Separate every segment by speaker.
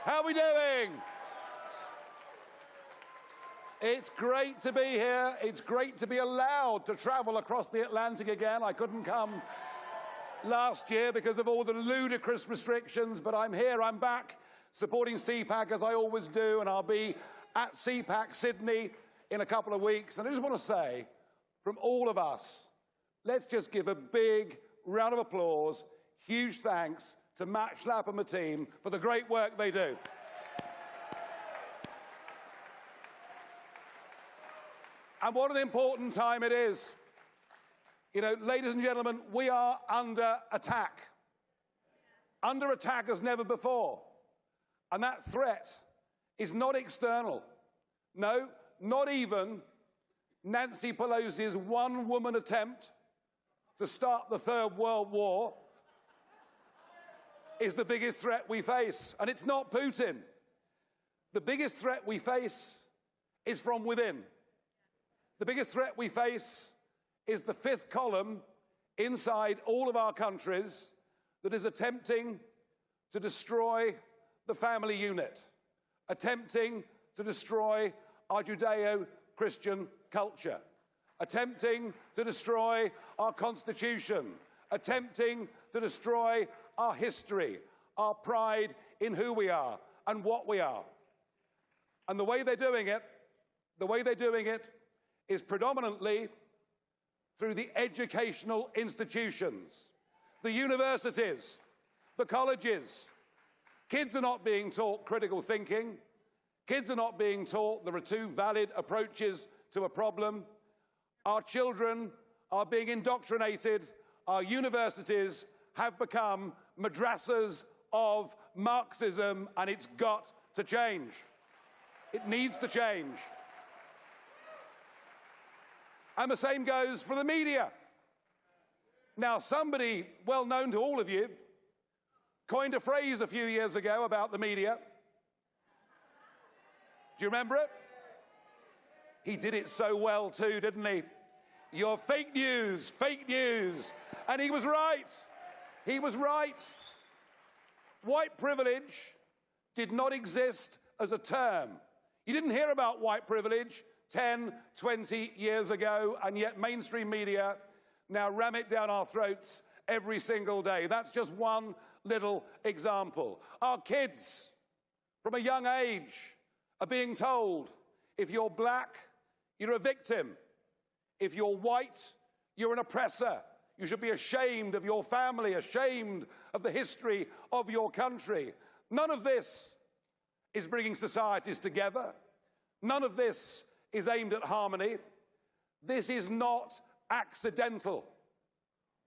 Speaker 1: How are we doing? It's great to be here. It's great to be allowed to travel across the Atlantic again. I couldn't come last year because of all the ludicrous restrictions, but I'm here, I'm back, supporting CPAC as I always do, and I'll be at CPAC Sydney in a couple of weeks. And I just want to say, from all of us, let's just give a big round of applause, huge thanks to Matt Schlapp and the team for the great work they do. And what an important time it is. You know, ladies and gentlemen, we are under attack. Under attack as never before. And that threat is not external. No, not even Nancy Pelosi's one-woman attempt to start the Third World War is the biggest threat we face. And it's not Putin. The biggest threat we face is from within. The biggest threat we face is the fifth column inside all of our countries that is attempting to destroy the family unit, attempting to destroy our Judeo-Christian culture, attempting to destroy our Constitution, attempting to destroy our history, our pride in who we are and what we are. And the way they're doing it is predominantly through the educational institutions, the universities, the colleges. Kids are not being taught critical thinking. Kids are not being taught there are two valid approaches to a problem. Our children are being indoctrinated. Our universities have become madrasas of Marxism, and it's got to change. It needs to change. And the same goes for the media. Now, somebody well known to all of you coined a phrase a few years ago about the media. Do you remember it? He did it so well too, didn't he? You're fake news, fake news. And he was right. He was right. White privilege did not exist as a term. You didn't hear about white privilege 10, 20 years ago, and yet mainstream media now ram it down our throats every single day. That's just one little example. Our kids, from a young age, are being told, if you're black, you're a victim. If you're white, you're an oppressor. You should be ashamed of your family, ashamed of the history of your country. None of this is bringing societies together. None of this is aimed at harmony. This is not accidental.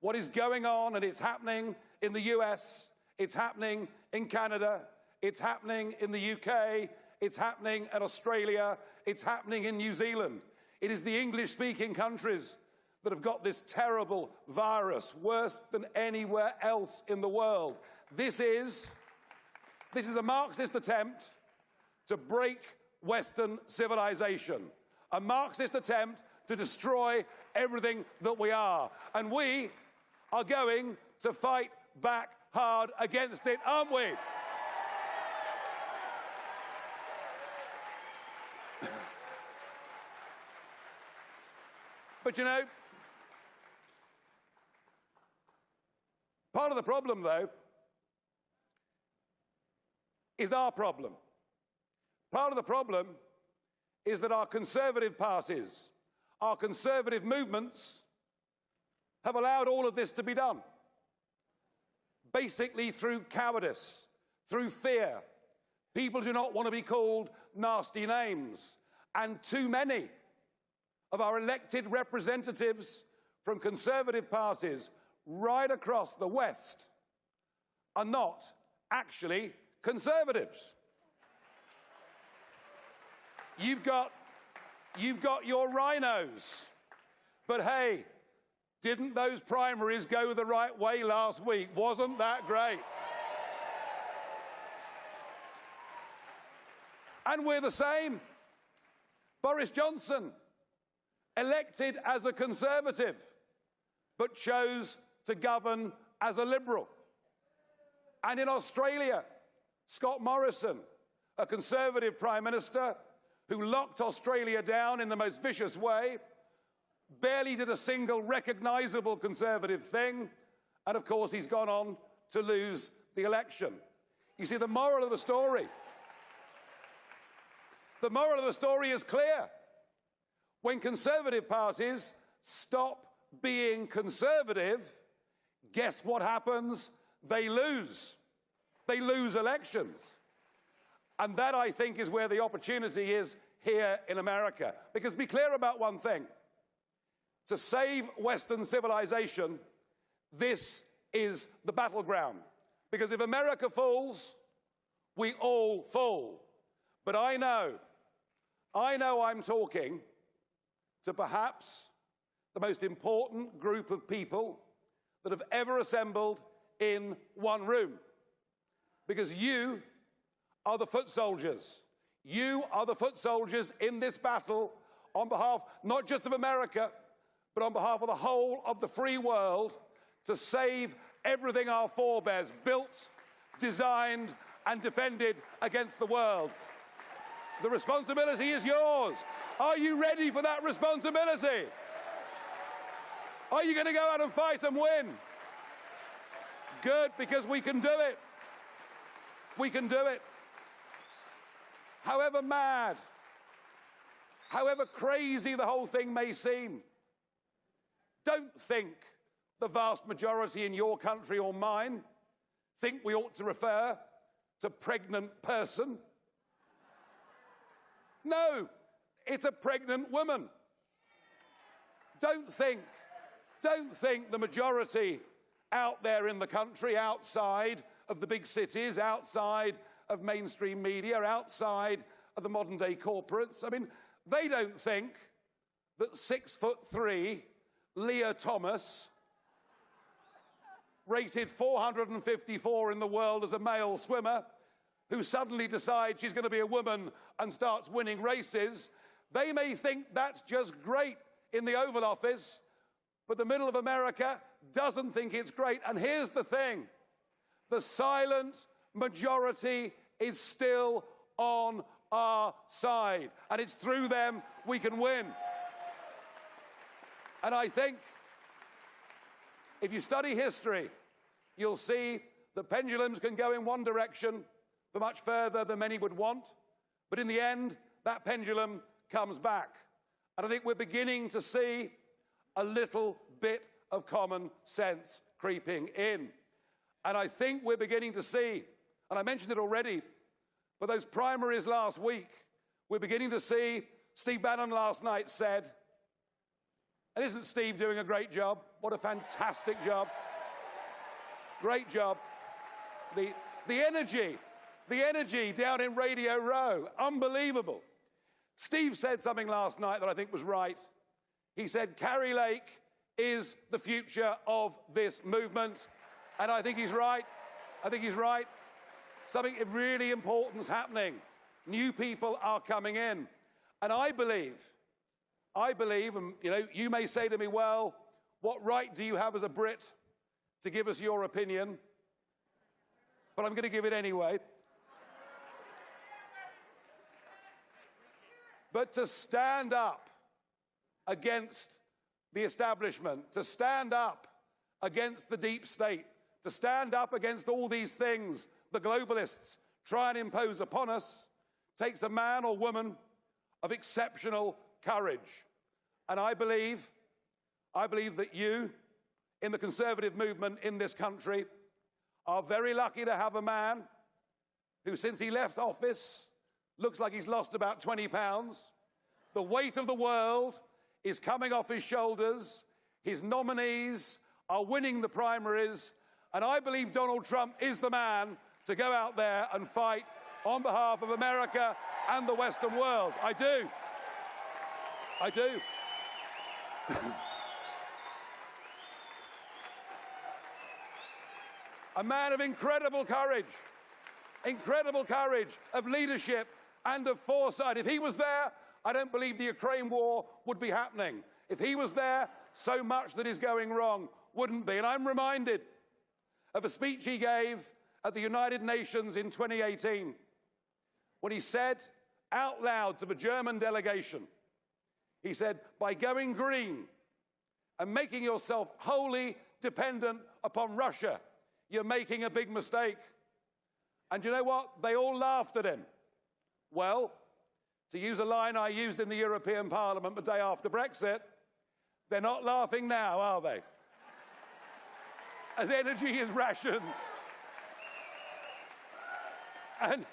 Speaker 1: What is going on, and it's happening in the US, it's happening in Canada, it's happening in the UK, it's happening in Australia, it's happening in New Zealand. It is the English-speaking countries that have got this terrible virus, worse than anywhere else in the world. This is a Marxist attempt to break Western civilization, a Marxist attempt to destroy everything that we are. And we are going to fight back hard against it, aren't we? But you know, part of the problem, though, is our problem. Part of the problem is that our conservative parties, our conservative movements, have allowed all of this to be done. Basically through cowardice, through fear. People do not want to be called nasty names. And too many of our elected representatives from conservative parties right across the West are not actually conservatives. You've got your rhinos. But hey, didn't those primaries go the right way last week? Wasn't that great? And we're the same. Boris Johnson, elected as a conservative, but chose to govern as a liberal. And in Australia, Scott Morrison, a Conservative Prime Minister who locked Australia down in the most vicious way, barely did a single recognisable Conservative thing, and of course he's gone on to lose the election. You see, the moral of the story is clear. When Conservative parties stop being conservative, guess what happens? They lose. They lose elections. And that, I think, is where the opportunity is here in America. Because be clear about one thing. To save Western civilization, this is the battleground. Because if America falls, we all fall. But I know I'm talking to perhaps the most important group of people that have ever assembled in one room. Because you are the foot soldiers. You are the foot soldiers in this battle on behalf not just of America, but on behalf of the whole of the free world, to save everything our forebears built, designed, and defended against the world. The responsibility is yours. Are you ready for that responsibility? Are you going to go out and fight and win? Good, because we can do it. We can do it. However mad, however crazy the whole thing may seem, don't think the vast majority in your country or mine think we ought to refer to pregnant person. No, it's a pregnant woman. Don't think the majority out there in the country, outside of the big cities, outside of mainstream media, outside of the modern day corporates, I mean, they don't think that 6'3" Leah Thomas, rated 454 in the world as a male swimmer, who suddenly decides she's going to be a woman and starts winning races, they may think that's just great in the Oval Office, but the middle of America doesn't think it's great. And here's the thing. The silent majority is still on our side, and it's through them we can win. And I think if you study history, you'll see that pendulums can go in one direction for much further than many would want, but in the end, that pendulum comes back. And I think we're beginning to see a little bit of common sense creeping in. And I think we're beginning to see, and I mentioned it already, but those primaries last week, we're beginning to see, Steve Bannon last night said, and isn't Steve doing a great job? What a fantastic job. Great job. The energy down in Radio Row, unbelievable. Steve said something last night that I think was right. He said, Carrie Lake is the future of this movement. And I think he's right. I think he's right. Something really important is happening. New people are coming in. And I believe, and you may say to me, well, what right do you have as a Brit to give us your opinion? But I'm going to give it anyway. But to stand up against the establishment, to stand up against the deep state, to stand up against all these things the globalists try and impose upon us, takes a man or woman of exceptional courage. And I believe that you, in the conservative movement in this country, are very lucky to have a man who, since he left office, looks like he's lost about 20 pounds. The weight of the world is coming off his shoulders. His nominees are winning the primaries. And I believe Donald Trump is the man to go out there and fight on behalf of America and the Western world. I do. I do. A man of incredible courage, of leadership and of foresight. If he was there, I don't believe the Ukraine war would be happening. If he was there, so much that is going wrong wouldn't be. And I'm reminded of a speech he gave at the United Nations in 2018 when he said out loud to the German delegation, he said, by going green and making yourself wholly dependent upon Russia, you're making a big mistake. And you know what? They all laughed at him. Well, to use a line I used in the European Parliament the day after Brexit, they're not laughing now, are they? As energy is rationed. And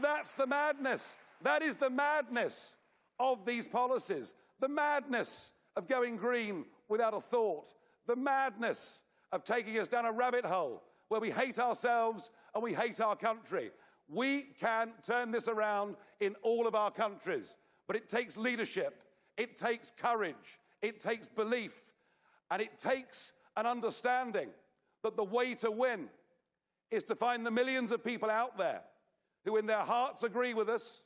Speaker 1: that's the madness. That is the madness of these policies. The madness of going green without a thought. The madness of taking us down a rabbit hole where we hate ourselves and we hate our country. We can turn this around in all of our countries, but it takes leadership, it takes courage, it takes belief, and it takes an understanding that the way to win is to find the millions of people out there who in their hearts agree with us,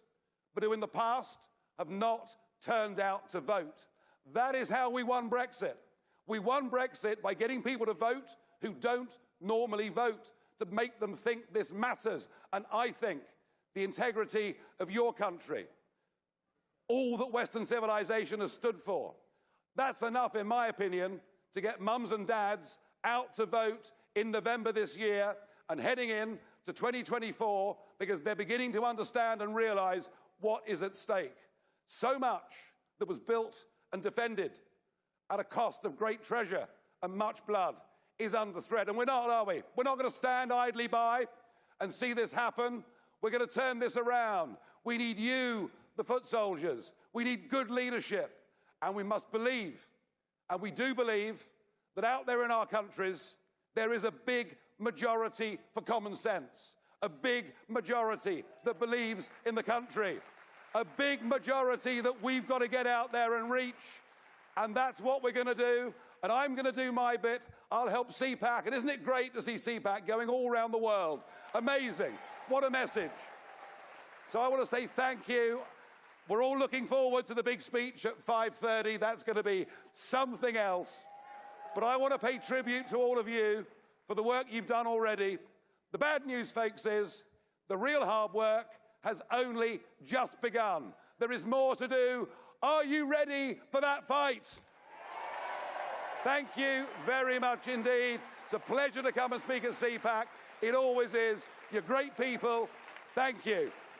Speaker 1: but who in the past have not turned out to vote. That is how we won Brexit. We won Brexit by getting people to vote who don't normally vote, to make them think this matters. And I think the integrity of your country, all that Western civilization has stood for, that's enough, in my opinion, to get mums and dads out to vote in November this year and heading in to 2024, because they're beginning to understand and realize what is at stake. So much that was built and defended at a cost of great treasure and much blood is under threat. And we're not, are we? We're not going to stand idly by and see this happen. We're going to turn this around. We need you, the foot soldiers. We need good leadership. And we must believe, and we do believe, that out there in our countries, there is a big majority for common sense, a big majority that believes in the country, a big majority that we've got to get out there and reach. And that's what we're going to do. And I'm going to do my bit. I'll help CPAC. And isn't it great to see CPAC going all around the world? Amazing. What a message. So I want to say thank you. We're all looking forward to the big speech at 5:30. That's going to be something else. But I want to pay tribute to all of you for the work you've done already. The bad news, folks, is the real hard work has only just begun. There is more to do. Are you ready for that fight? Thank you very much indeed. It's a pleasure to come and speak at CPAC. It always is. You're great people. Thank you.